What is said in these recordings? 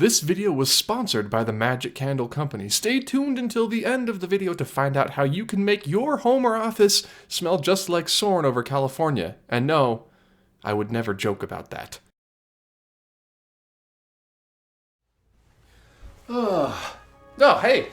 This video was sponsored by the Magic Candle Company. Stay tuned until the end of the video to find out how you can make your home or office smell just like Soarin' over California. And no, I would never joke about that. Oh, hey,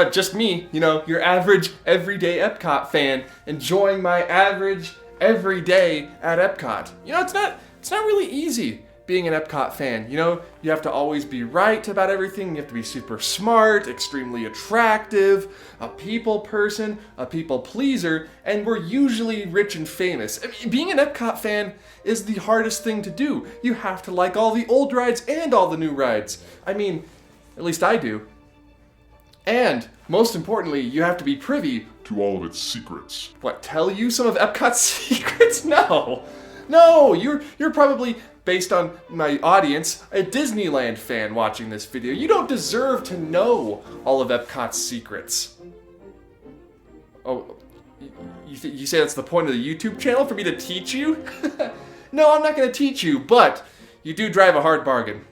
just me, your average everyday EPCOT fan, enjoying my average everyday at EPCOT. It's not really easy being an EPCOT fan. You have to always be right about everything. You have to be super smart, extremely attractive, a people person, a people pleaser, and we're usually rich and famous. Being an EPCOT fan is the hardest thing to do. You have to like all the old rides and all the new rides. At least I do. And, most importantly, you have to be privy to all of its secrets. What, tell you some of EPCOT's secrets? No, you're probably, based on my audience, a Disneyland fan watching this video. You don't deserve to know all of EPCOT's secrets. Oh, you say that's the point of the YouTube channel, for me to teach you? No, I'm not gonna teach you, but you do drive a hard bargain.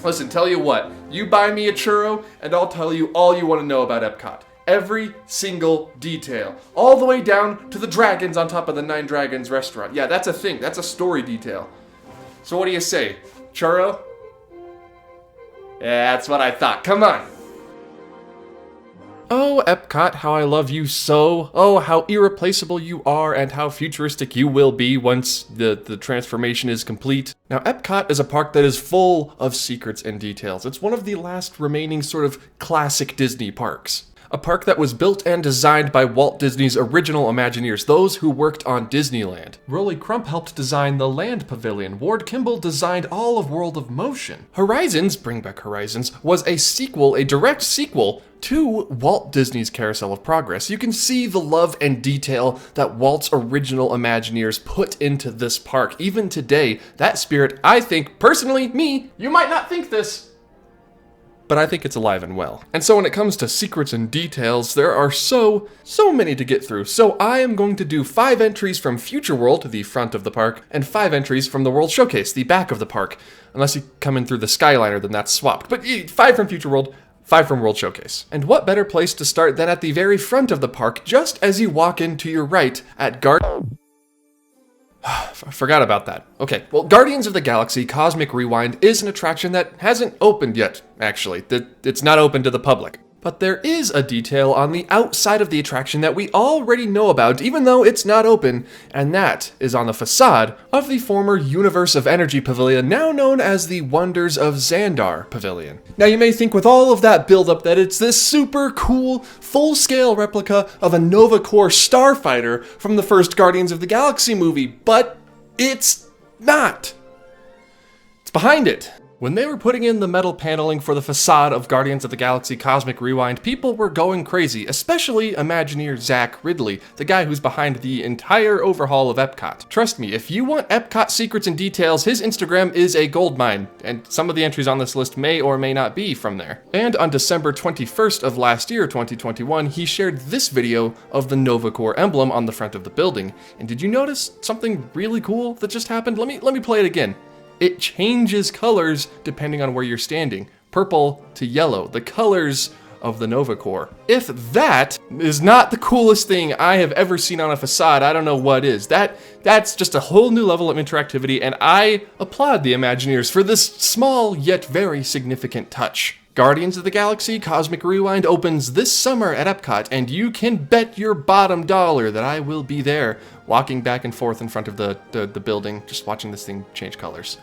Listen, tell you what, you buy me a churro, and I'll tell you all you want to know about EPCOT. Every single detail. All the way down to the dragons on top of the Nine Dragons restaurant. Yeah, that's a thing. That's a story detail. So what do you say? Churro? Yeah, that's what I thought. Come on. Oh, EPCOT, how I love you so. Oh, how irreplaceable you are and how futuristic you will be once the transformation is complete. Now, EPCOT is a park that is full of secrets and details. It's one of the last remaining sort of classic Disney parks. A park that was built and designed by Walt Disney's original Imagineers, those who worked on Disneyland. Rolly Crump helped design the Land Pavilion. Ward Kimball designed all of World of Motion. Horizons, bring back Horizons, was a direct sequel to Walt Disney's Carousel of Progress. You can see the love and detail that Walt's original Imagineers put into this park. Even today, that spirit, I think, personally, you might not think this, but I think it's alive and well. And so when it comes to secrets and details, there are so many to get through. So I am going to do 5 entries from Future World, the front of the park, and 5 entries from the World Showcase, the back of the park. Unless you come in through the Skyliner, then that's swapped. But 5 from Future World, 5 from World Showcase. And what better place to start than at the very front of the park, just as you walk in to your right at I forgot about that. Okay, well, Guardians of the Galaxy Cosmic Rewind is an attraction that hasn't opened yet, actually. It's not open to the public. But there is a detail on the outside of the attraction that we already know about, even though it's not open, and that is on the facade of the former Universe of Energy Pavilion, now known as the Wonders of Xandar Pavilion. Now, you may think with all of that buildup that it's this super cool, full-scale replica of a Nova Corps starfighter from the first Guardians of the Galaxy movie, but it's not. It's behind it. When they were putting in the metal paneling for the facade of Guardians of the Galaxy Cosmic Rewind, people were going crazy, especially Imagineer Zach Ridley, the guy who's behind the entire overhaul of EPCOT. Trust me, if you want EPCOT secrets and details, his Instagram is a goldmine, and some of the entries on this list may or may not be from there. And on December 21st of last year, 2021, he shared this video of the Nova Corps emblem on the front of the building. And did you notice something really cool that just happened? Let me play it again. It changes colors depending on where you're standing. Purple to yellow, the colors of the Nova Corps. If that is not the coolest thing I have ever seen on a facade, I don't know what is. That's just a whole new level of interactivity, and I applaud the Imagineers for this small yet very significant touch. Guardians of the Galaxy Cosmic Rewind opens this summer at EPCOT, and you can bet your bottom dollar that I will be there, walking back and forth in front of the building, just watching this thing change colors.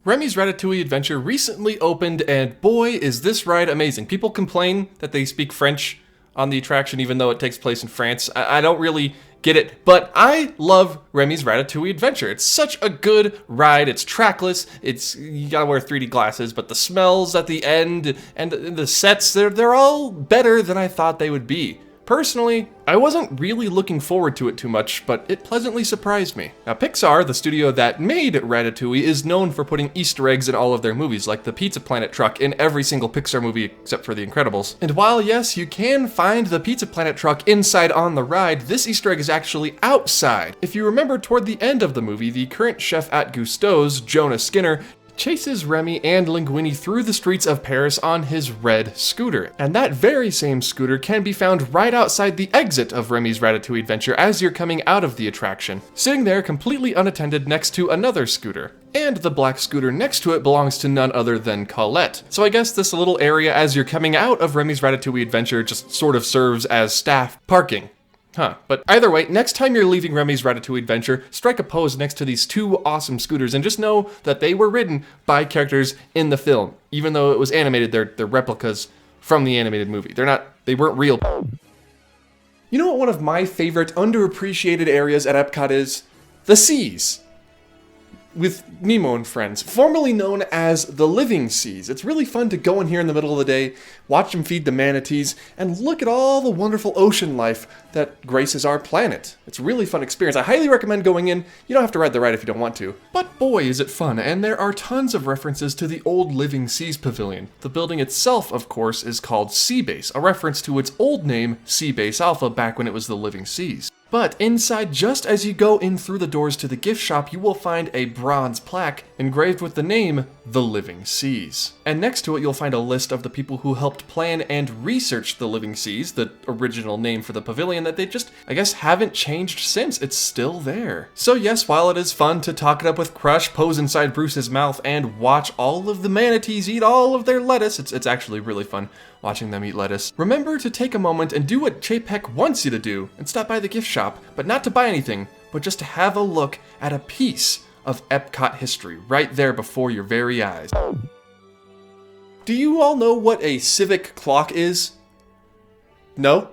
Remy's Ratatouille Adventure recently opened, and boy, is this ride amazing. People complain that they speak French on the attraction, even though it takes place in France. I don't really get it, but I love Remy's Ratatouille Adventure. It's such a good ride. It's trackless. You gotta wear 3D glasses, but the smells at the end and the sets, they're all better than I thought they would be. Personally, I wasn't really looking forward to it too much, but it pleasantly surprised me. Now, Pixar, the studio that made Ratatouille, is known for putting Easter eggs in all of their movies, like the Pizza Planet truck in every single Pixar movie except for The Incredibles. And while, yes, you can find the Pizza Planet truck inside on the ride, this Easter egg is actually outside. If you remember toward the end of the movie, the current chef at Gusteau's, Jonah Skinner, chases Remy and Linguini through the streets of Paris on his red scooter. And that very same scooter can be found right outside the exit of Remy's Ratatouille adventure as you're coming out of the attraction, sitting there completely unattended next to another scooter. And the black scooter next to it belongs to none other than Colette. So I guess this little area as you're coming out of Remy's Ratatouille adventure just sort of serves as staff parking. Huh. But either way, next time you're leaving Remy's Ratatouille adventure, strike a pose next to these two awesome scooters and just know that they were ridden by characters in the film. Even though it was animated, they're replicas from the animated movie. They weren't real. You know what one of my favorite underappreciated areas at EPCOT is? The Seas. With Nemo and friends, formerly known as the Living Seas. It's really fun to go in here in the middle of the day, watch them feed the manatees, and look at all the wonderful ocean life that graces our planet. It's a really fun experience. I highly recommend going in. You don't have to ride the ride if you don't want to. But boy, is it fun, and there are tons of references to the old Living Seas Pavilion. The building itself, of course, is called Seabase, a reference to its old name, Seabase Alpha, back when it was the Living Seas. But inside, just as you go in through the doors to the gift shop, you will find a bronze plaque engraved with the name, The Living Seas. And next to it, you'll find a list of the people who helped plan and research the Living Seas, the original name for the pavilion that they just, I guess, haven't changed since. It's still there. So yes, while it is fun to talk it up with Crush, pose inside Bruce's mouth, and watch all of the manatees eat all of their lettuce, it's actually really fun watching them eat lettuce. Remember to take a moment and do what Chapek wants you to do, and stop by the gift shop, but not to buy anything, but just to have a look at a piece of EPCOT history right there before your very eyes. Do you all know what a civic clock is? No?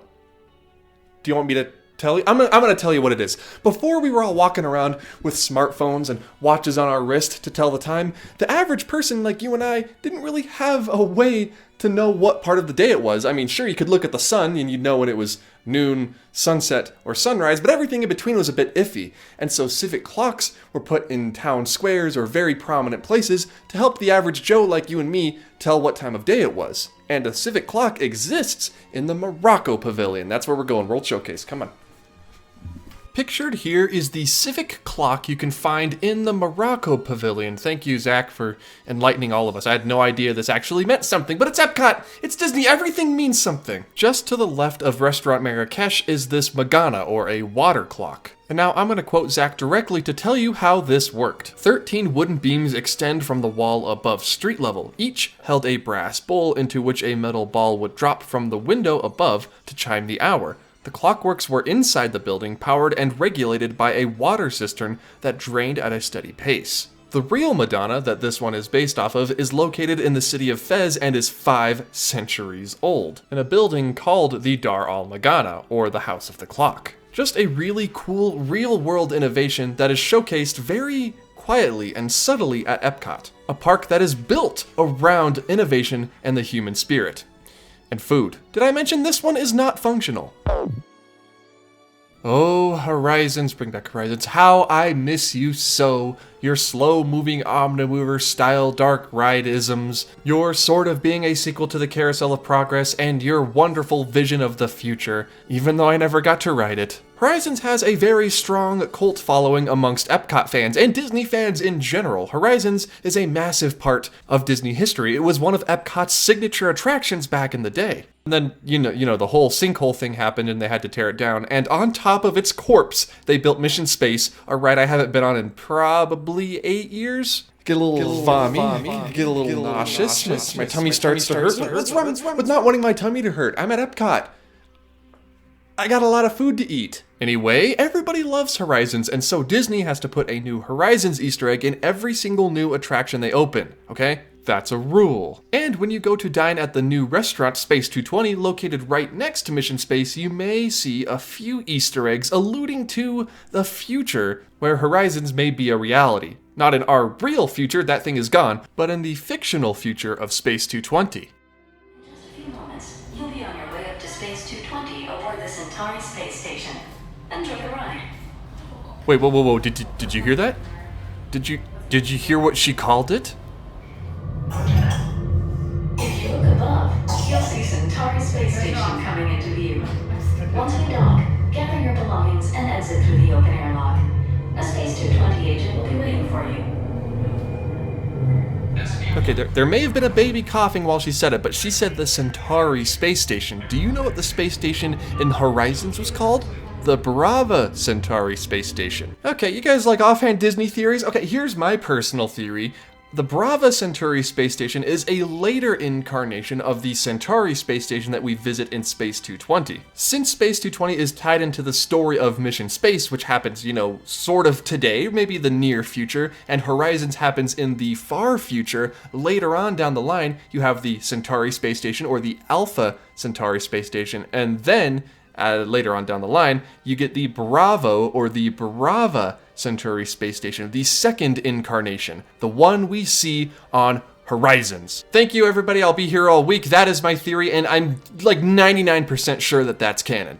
Do you want me to tell you? I'm gonna tell you what it is. Before we were all walking around with smartphones and watches on our wrist to tell the time, the average person like you and I didn't really have a way to know what part of the day it was. I mean, sure, you could look at the sun and you'd know when it was noon, sunset, or sunrise, but everything in between was a bit iffy. And so civic clocks were put in town squares or very prominent places to help the average Joe like you and me tell what time of day it was. And a civic clock exists in the Morocco Pavilion. That's where we're going. World Showcase. Come on. Pictured here is the civic clock you can find in the Morocco Pavilion. Thank you, Zach, for enlightening all of us. I had no idea this actually meant something, but it's EPCOT! It's Disney! Everything means something! Just to the left of Restaurant Marrakesh is this Magana, or a water clock. And now I'm going to quote Zach directly to tell you how this worked. 13 wooden beams extend from the wall above street level. Each held a brass bowl into which a metal ball would drop from the window above to chime the hour. The clockworks were inside the building, powered and regulated by a water cistern that drained at a steady pace. The real Madonna that this one is based off of is located in the city of Fez and is 5 centuries old, in a building called the Dar al-Magana, or the House of the Clock. Just a really cool, real-world innovation that is showcased very quietly and subtly at EPCOT, a park that is built around innovation and the human spirit. And food. Did I mention this one is not functional? Oh, Horizons, bring back Horizons. How I miss you so. Your slow-moving Omnimover style dark ride-isms, your sort of being a sequel to the Carousel of Progress, and your wonderful vision of the future, even though I never got to ride it. Horizons has a very strong cult following amongst EPCOT fans and Disney fans in general. Horizons is a massive part of Disney history. It was one of EPCOT's signature attractions back in the day. And then, you know, the whole sinkhole thing happened and they had to tear it down. And on top of its corpse, they built Mission Space, a ride I haven't been on in probably 8 years. Get a little vommy, get a little nauseous. My tummy starts to hurt. What's wrong with not wanting my tummy to hurt? I'm at EPCOT. I got a lot of food to eat. Anyway, everybody loves Horizons, and so Disney has to put a new Horizons Easter egg in every single new attraction they open, okay? That's a rule. And when you go to dine at the new restaurant Space 220 located right next to Mission Space, you may see a few Easter eggs alluding to the future where Horizons may be a reality. Not in our real future, that thing is gone, but in the fictional future of Space 220. Just a few moments, you'll be on your way up to Space 220 aboard the Centauri space station. Enjoy the ride. Wait, whoa, did you hear that? Did you hear what she called it? If you look above, you'll see Centauri space station coming into view. Once we dock, gather your belongings and exit through the open air lock. A Space 220 agent will be waiting for you. Okay, there may have been a baby coughing while she said it, but she said the Centauri space station. Do you know what the space station in Horizons was called? The Brava Centauri space station. Okay, you guys like offhand Disney theories? Okay, here's my personal theory. The Brava Centauri space station is a later incarnation of the Centauri space station that we visit in Space 220. Since Space 220 is tied into the story of Mission Space, which happens, sort of today, maybe the near future, and Horizons happens in the far future, later on down the line, you have the Centauri space station or the Alpha Centauri space station, and then later on down the line, you get the Bravo or the Brava Centauri space station, the second incarnation, the one we see on Horizons. Thank you, everybody. I'll be here all week. That is my theory, and I'm like 99% sure that that's canon.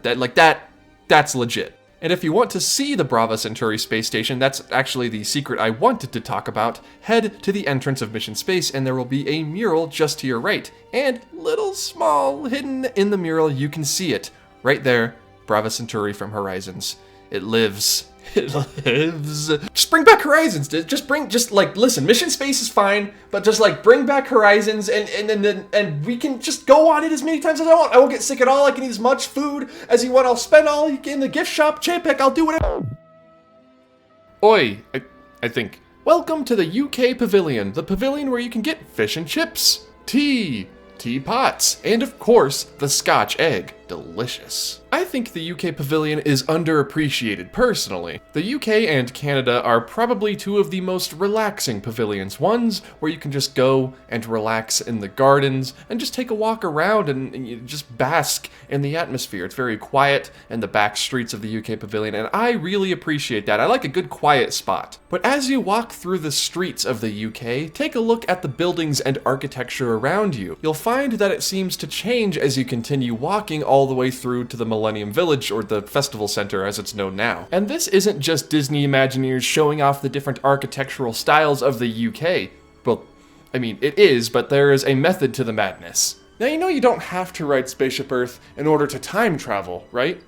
That's legit. And if you want to see the Brava Centauri space station, that's actually the secret I wanted to talk about, head to the entrance of Mission Space and there will be a mural just to your right. And little small, hidden in the mural, you can see it. Right there, Brava Centauri from Horizons. It lives. It lives. Just bring back Horizons. Listen, Mission Space is fine, but just bring back Horizons and we can just go on it as many times as I want. I won't get sick at all. I can eat as much food as you want. I'll spend all in the gift shop, Chapek. I'll do whatever. Oi, I think. Welcome to the UK Pavilion, the pavilion where you can get fish and chips, teapots, and of course, the Scotch egg. Delicious. I think the UK Pavilion is underappreciated personally. The UK and Canada are probably two of the most relaxing pavilions. Ones where you can just go and relax in the gardens and just take a walk around and you just bask in the atmosphere. It's very quiet in the back streets of the UK Pavilion, and I really appreciate that. I like a good quiet spot. But as you walk through the streets of the UK, take a look at the buildings and architecture around you. You'll find that it seems to change as you continue walking all the way through to the Millennium Village, or the Festival Center as it's known now. And this isn't just Disney Imagineers showing off the different architectural styles of the UK. Well, I mean, it is, but there is a method to the madness. Now, you don't have to ride Spaceship Earth in order to time travel, right?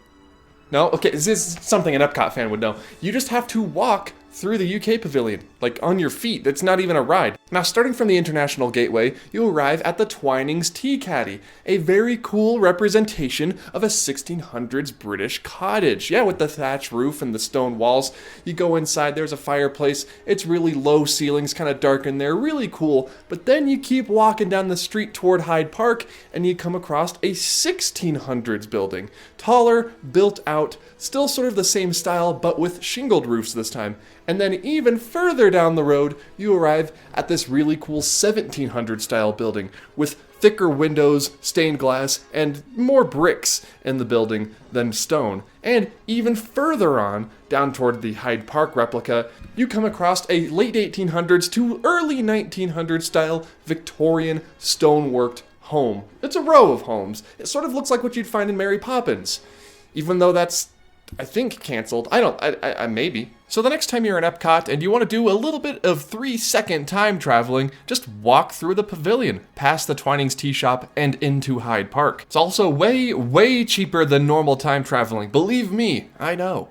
No? Okay, this is something an EPCOT fan would know. You just have to walk through the UK Pavilion, on your feet. It's not even a ride. Now, starting from the International Gateway, you arrive at the Twinings Tea Caddy, a very cool representation of a 1600s British cottage. Yeah, with the thatch roof and the stone walls. You go inside, there's a fireplace. It's really low ceilings, kind of dark in there, really cool. But then you keep walking down the street toward Hyde Park, and you come across a 1600s building. Taller, built out, still sort of the same style, but with shingled roofs this time. And then even further down the road, you arrive at this really cool 1700 style building with thicker windows, stained glass, and more bricks in the building than stone. And even further on, down toward the Hyde Park replica, you come across a late 1800s to early 1900s style Victorian stoneworked home. It's a row of homes. It sort of looks like what you'd find in Mary Poppins. Even though that's, I think, canceled. I maybe. So the next time you're in Epcot and you want to do a little bit of 3-second time traveling, just walk through the pavilion, past the Twinings Tea Shop, and into Hyde Park. It's also way, way cheaper than normal time traveling. Believe me, I know.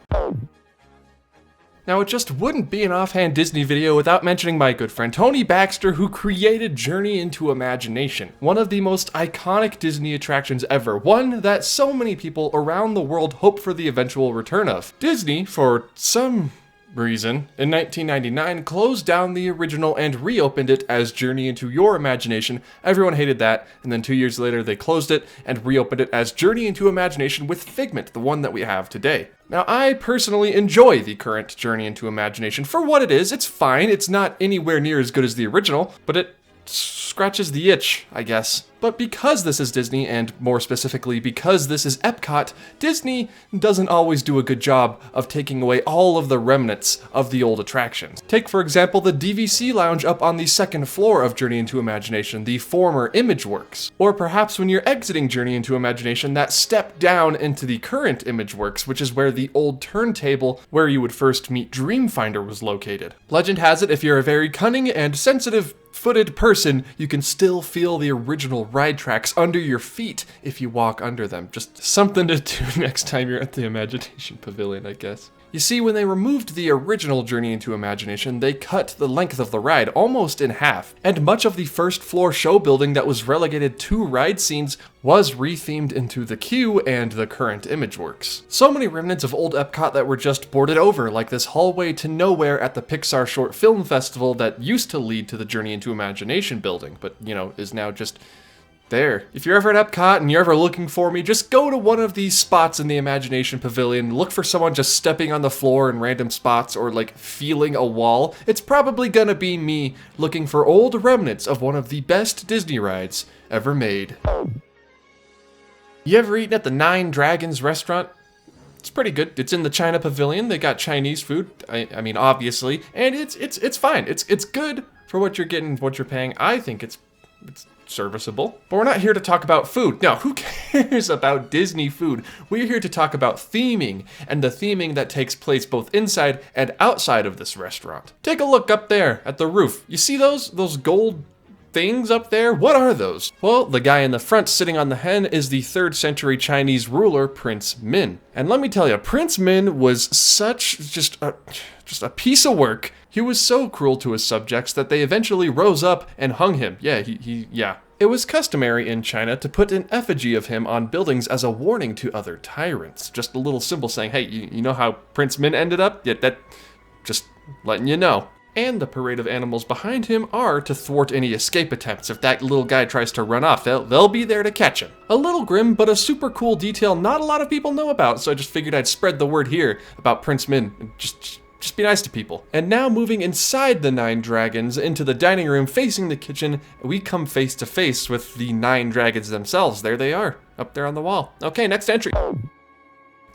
Now, it just wouldn't be an offhand Disney video without mentioning my good friend Tony Baxter, who created Journey into Imagination, one of the most iconic Disney attractions ever, one that so many people around the world hope for the eventual return of. Disney, for some reason, in 1999, closed down the original and reopened it as Journey into Your Imagination. Everyone hated that, and then 2 years later they closed it and reopened it as Journey into Imagination with Figment, the one that we have today. Now, I personally enjoy the current Journey into Imagination for what it is. It's fine, it's not anywhere near as good as the original, but it scratches the itch, I guess. But because this is Disney, and more specifically because this is Epcot, Disney doesn't always do a good job of taking away all of the remnants of the old attractions. Take, for example, the DVC lounge up on the second floor of Journey into Imagination, the former Imageworks. Or perhaps when you're exiting Journey into Imagination, that step down into the current Imageworks, which is where the old turntable where you would first meet Dreamfinder was located. Legend has it, if you're a very cunning and sensitive-footed person, you can still feel the original ride tracks under your feet if you walk under them. Just something to do next time you're at the Imagination Pavilion, I guess. You see, when they removed the original Journey into Imagination, they cut the length of the ride almost in half, and much of the first floor show building that was relegated to ride scenes was rethemed into the queue and the current ImageWorks. So many remnants of old Epcot that were just boarded over, like this hallway to nowhere at the Pixar Short Film Festival that used to lead to the Journey into Imagination building, but, is now just there. If you're ever at Epcot and you're ever looking for me, just go to one of these spots in the Imagination Pavilion, look for someone just stepping on the floor in random spots or like feeling a wall. It's probably gonna be me looking for old remnants of one of the best Disney rides ever made. You ever eaten at the Nine Dragons restaurant? It's pretty good. It's in the China Pavilion. They got Chinese food. I mean, obviously, and it's fine. It's good for what you're getting, what you're paying. I think it's serviceable. But we're not here to talk about food. No, who cares about Disney food? We're here to talk about theming, and the theming that takes place both inside and outside of this restaurant. Take a look up there at the roof. You see those gold things up there? What are those? Well, the guy in the front sitting on the hen is the 3rd century Chinese ruler, Prince Min. And let me tell you, Prince Min was just a piece of work. He was so cruel to his subjects that they eventually rose up and hung him. Yeah. It was customary in China to put an effigy of him on buildings as a warning to other tyrants. Just a little symbol saying, hey, you know how Prince Min ended up? Yeah, that, just letting you know. And the parade of animals behind him are to thwart any escape attempts. If that little guy tries to run off, they'll be there to catch him. A little grim, but a super cool detail not a lot of people know about, so I just figured I'd spread the word here about Prince Min. Just be nice to people. And now moving inside the Nine Dragons into the dining room facing the kitchen, we come face to face with the Nine Dragons themselves. There they are, up there on the wall. Okay, next entry.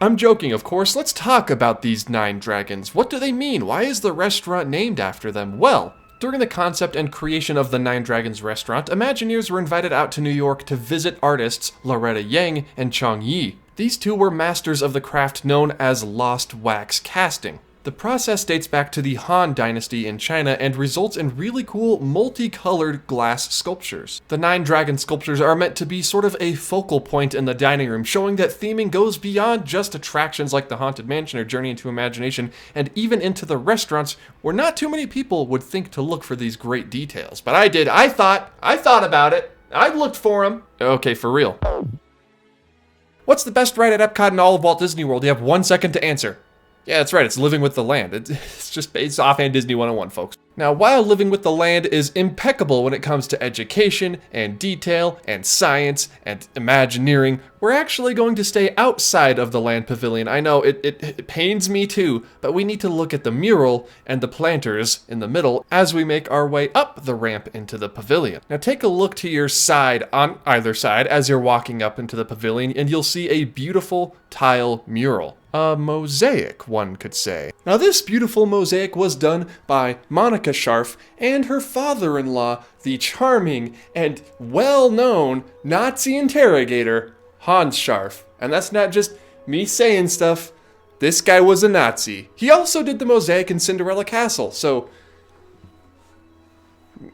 I'm joking, of course. Let's talk about these Nine Dragons. What do they mean? Why is the restaurant named after them? Well, during the concept and creation of the Nine Dragons restaurant, Imagineers were invited out to New York to visit artists Loretta Yang and Chong Yi. These two were masters of the craft known as lost wax casting. The process dates back to the Han Dynasty in China and results in really cool multicolored glass sculptures. The Nine Dragon sculptures are meant to be sort of a focal point in the dining room, showing that theming goes beyond just attractions like the Haunted Mansion or Journey into Imagination, and even into the restaurants where not too many people would think to look for these great details. But I did. I thought about it. I looked for them. Okay, for real. What's the best ride at Epcot in all of Walt Disney World? You have 1 second to answer. Yeah, that's right, it's Living with the Land. It's just based offhand Disney 101, folks. Now, while Living with the Land is impeccable when it comes to education and detail and science and Imagineering, we're actually going to stay outside of the Land Pavilion. I know, it pains me too, but we need to look at the mural and the planters in the middle as we make our way up the ramp into the pavilion. Now take a look to your side, on either side, as you're walking up into the pavilion, and you'll see a beautiful tile mural. A mosaic, one could say. Now this beautiful mosaic was done by Monica Scharf and her father-in-law, the charming and well-known Nazi interrogator, Hans Scharf. And that's not just me saying stuff. This guy was a Nazi. He also did the mosaic in Cinderella Castle, so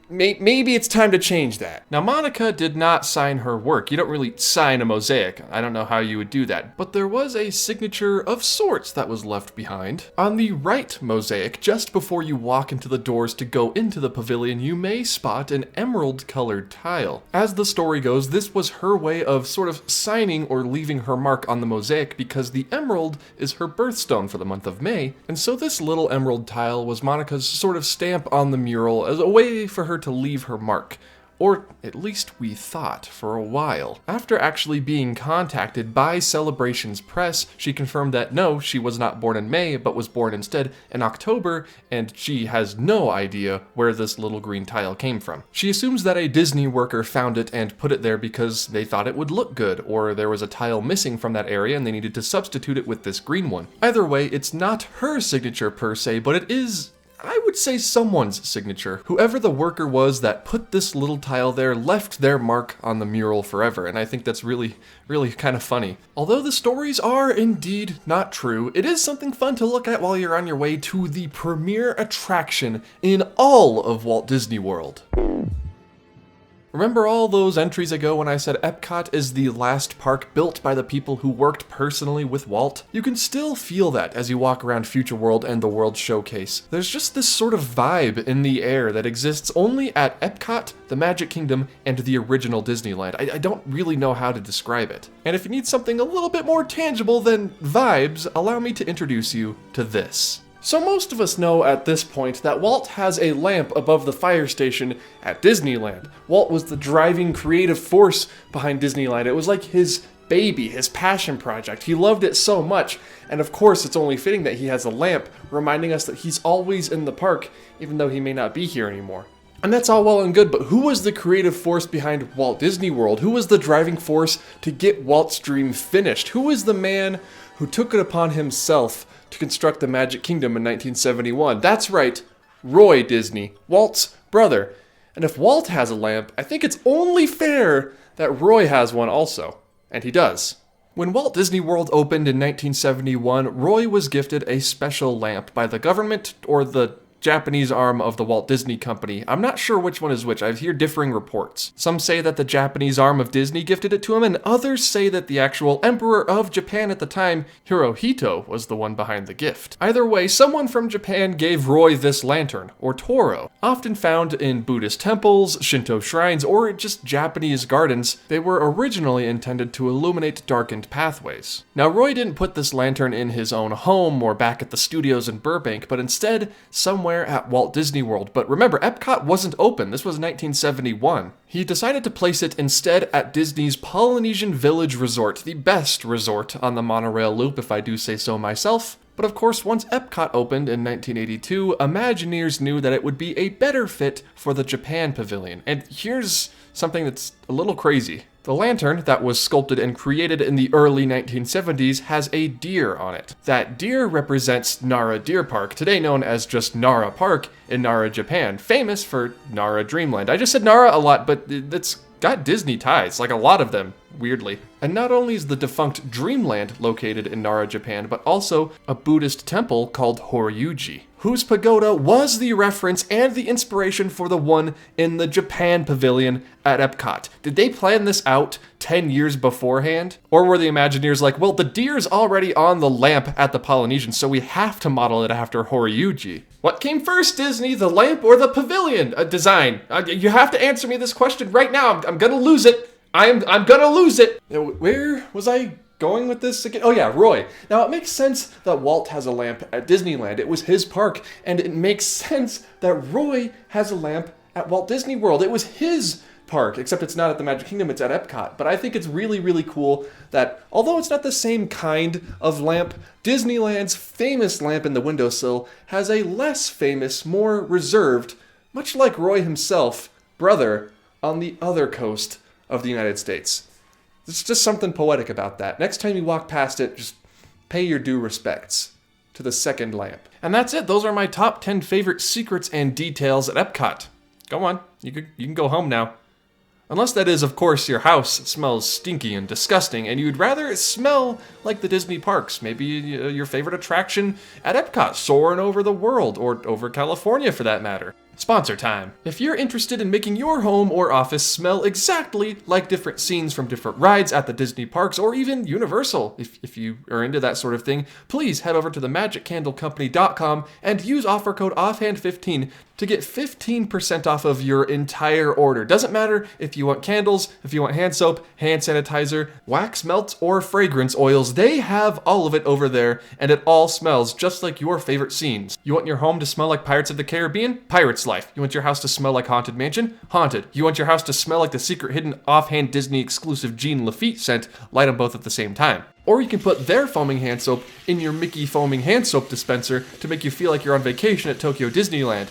maybe it's time to change that. Now, Monica did not sign her work. You don't really sign a mosaic. I don't know how you would do that. But there was a signature of sorts that was left behind. On the right mosaic, just before you walk into the doors to go into the pavilion, you may spot an emerald-colored tile. As the story goes, this was her way of sort of signing or leaving her mark on the mosaic because the emerald is her birthstone for the month of May. And so this little emerald tile was Monica's sort of stamp on the mural as a way for her to leave her mark. Or at least we thought for a while. After actually being contacted by Celebrations Press, she confirmed that no, she was not born in May, but was born instead in October, and she has no idea where this little green tile came from. She assumes that a Disney worker found it and put it there because they thought it would look good, or there was a tile missing from that area and they needed to substitute it with this green one. Either way, it's not her signature per se, but it is, I would say, someone's signature. Whoever the worker was that put this little tile there left their mark on the mural forever, and I think that's really kind of funny. Although the stories are indeed not true, it is something fun to look at while you're on your way to the premier attraction in all of Walt Disney World. Remember all those entries ago when I said EPCOT is the last park built by the people who worked personally with Walt? You can still feel that as you walk around Future World and the World Showcase. There's just this sort of vibe in the air that exists only at EPCOT, the Magic Kingdom, and the original Disneyland. I don't really know how to describe it. And if you need something a little bit more tangible than vibes, allow me to introduce you to this. So most of us know at this point that Walt has a lamp above the fire station at Disneyland. Walt was the driving creative force behind Disneyland. It was like his baby, his passion project. He loved it so much, and of course it's only fitting that he has a lamp reminding us that he's always in the park, even though he may not be here anymore. And that's all well and good, but who was the creative force behind Walt Disney World? Who was the driving force to get Walt's dream finished? Who was the man who took it upon himself to construct the Magic Kingdom in 1971? That's right, Roy Disney, Walt's brother. And if Walt has a lamp, I think it's only fair that Roy has one also. And he does. When Walt Disney World opened in 1971, Roy was gifted a special lamp by the government or the Japanese arm of the Walt Disney Company. I'm not sure which one is which. I hear differing reports. Some say that the Japanese arm of Disney gifted it to him, and others say that the actual emperor of Japan at the time, Hirohito, was the one behind the gift. Either way, someone from Japan gave Roy this lantern, or Toro. Often found in Buddhist temples, Shinto shrines, or just Japanese gardens, they were originally intended to illuminate darkened pathways. Now, Roy didn't put this lantern in his own home or back at the studios in Burbank, but instead somewhere at Walt Disney World. But remember, EPCOT wasn't open. This was 1971. He decided to place it instead at Disney's Polynesian Village Resort, the best resort on the monorail loop, if I do say so myself. But of course, once EPCOT opened in 1982, Imagineers knew that it would be a better fit for the Japan Pavilion. And here's something that's a little crazy. The lantern that was sculpted and created in the early 1970s has a deer on it. That deer represents Nara Deer Park, today known as just Nara Park in Nara, Japan, famous for Nara Dreamland. I just said Nara a lot, but it's got Disney ties, like a lot of them, weirdly. And not only is the defunct Dreamland located in Nara, Japan, but also a Buddhist temple called Horyuji, whose pagoda was the reference and the inspiration for the one in the Japan Pavilion at EPCOT. Did they plan this out 10 years beforehand? Or were the Imagineers like, well, the deer's already on the lamp at the Polynesian, so we have to model it after Horyuji? What came first, Disney, the lamp or the pavilion design? You have to answer me this question right now. I'm gonna lose it. I'm gonna lose it. Where was I going with this again? Oh yeah, Roy. Now it makes sense that Walt has a lamp at Disneyland. It was his park. And it makes sense that Roy has a lamp at Walt Disney World. It was his park, except it's not at the Magic Kingdom, it's at EPCOT. But I think it's really, really cool that, although it's not the same kind of lamp, Disneyland's famous lamp in the windowsill has a less famous, more reserved, much like Roy himself, brother on the other coast of the United States. There's just something poetic about that. Next time you walk past it, just pay your due respects to the second lamp. And that's it. Those are my top 10 favorite secrets and details at EPCOT. Go on, you can go home now. Unless that is, of course, your house smells stinky and disgusting, and you'd rather it smell like the Disney parks. Maybe your favorite attraction at EPCOT, soaring over the world, or over California for that matter. Sponsor time. If you're interested in making your home or office smell exactly like different scenes from different rides at the Disney parks, or even Universal, if you are into that sort of thing, please head over to themagiccandlecompany.com and use offer code OFFHAND15 to get 15% off of your entire order. Doesn't matter if you want candles, if you want hand soap, hand sanitizer, wax melts, or fragrance oils, they have all of it over there, and it all smells just like your favorite scenes. You want your home to smell like Pirates of the Caribbean? Pirates Life. You want your house to smell like Haunted Mansion? Haunted. You want your house to smell like the secret hidden offhand Disney exclusive Jean Lafitte scent? Light them both at the same time. Or you can put their foaming hand soap in your Mickey foaming hand soap dispenser to make you feel like you're on vacation at Tokyo Disneyland,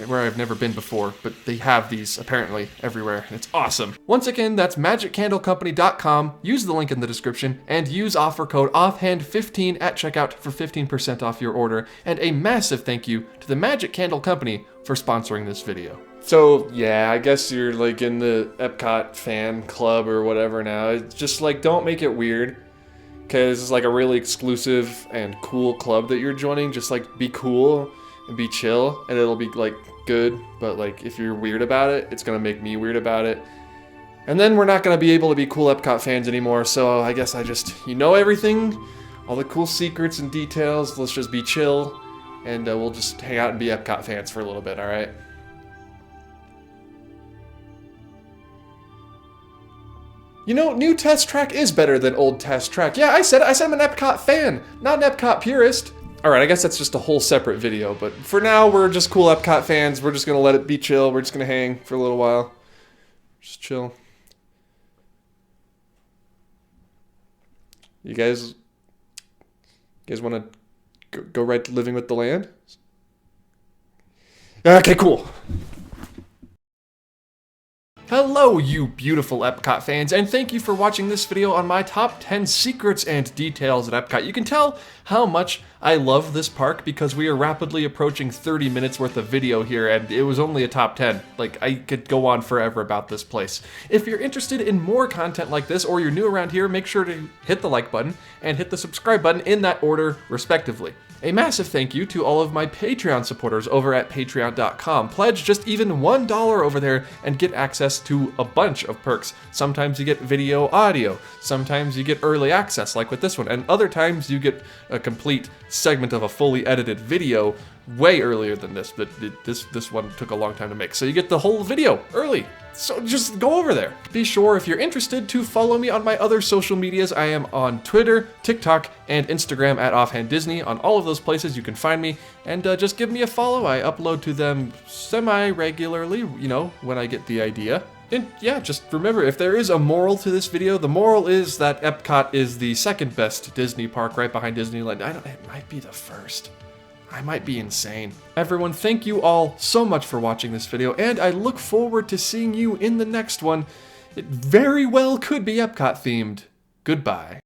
where I've never been before, but they have these apparently everywhere, and it's awesome. Once again, that's magiccandlecompany.com. Use the link in the description and use offer code OFFHAND15 at checkout for 15% off your order. And a massive thank you to the Magic Candle Company for sponsoring this video. So yeah, I guess you're like in the EPCOT fan club or whatever now. It's just like, don't make it weird, because it's like a really exclusive and cool club that you're joining. Just like be cool and be chill, and it'll be like good, but like if you're weird about it, it's gonna make me weird about it. And then we're not gonna be able to be cool EPCOT fans anymore, so I guess you know everything, all the cool secrets and details, let's just be chill, and we'll just hang out and be EPCOT fans for a little bit, alright? You know, new test track is better than old test track. Yeah, I said I'm an EPCOT fan, not an EPCOT purist. Alright, I guess that's just a whole separate video, but for now, we're just cool EPCOT fans. We're just gonna let it be chill. We're just gonna hang for a little while. Just chill. You guys wanna go right to living with the land? Okay, cool. Hello, you beautiful EPCOT fans, and thank you for watching this video on my top 10 secrets and details at EPCOT. You can tell how much I love this park because we are rapidly approaching 30 minutes worth of video here, and it was only a top 10. Like, I could go on forever about this place. If you're interested in more content like this, or you're new around here, make sure to hit the like button and hit the subscribe button in that order, respectively. A massive thank you to all of my Patreon supporters over at patreon.com. Pledge just even $1 over there and get access to a bunch of perks. Sometimes you get video audio, sometimes you get early access like with this one, and other times you get a complete segment of a fully edited video way earlier than this, but this one took a long time to make. So you get the whole video early. So just go over there. Be sure, if you're interested, to follow me on my other social medias. I am on Twitter, TikTok, and Instagram at Offhand Disney. On all of those places you can find me, and just give me a follow. I upload to them semi-regularly, you know, when I get the idea. And yeah, just remember, if there is a moral to this video, the moral is that EPCOT is the second best Disney park right behind Disneyland. It might be the first. I might be insane. Everyone, thank you all so much for watching this video, and I look forward to seeing you in the next one. It very well could be EPCOT themed. Goodbye.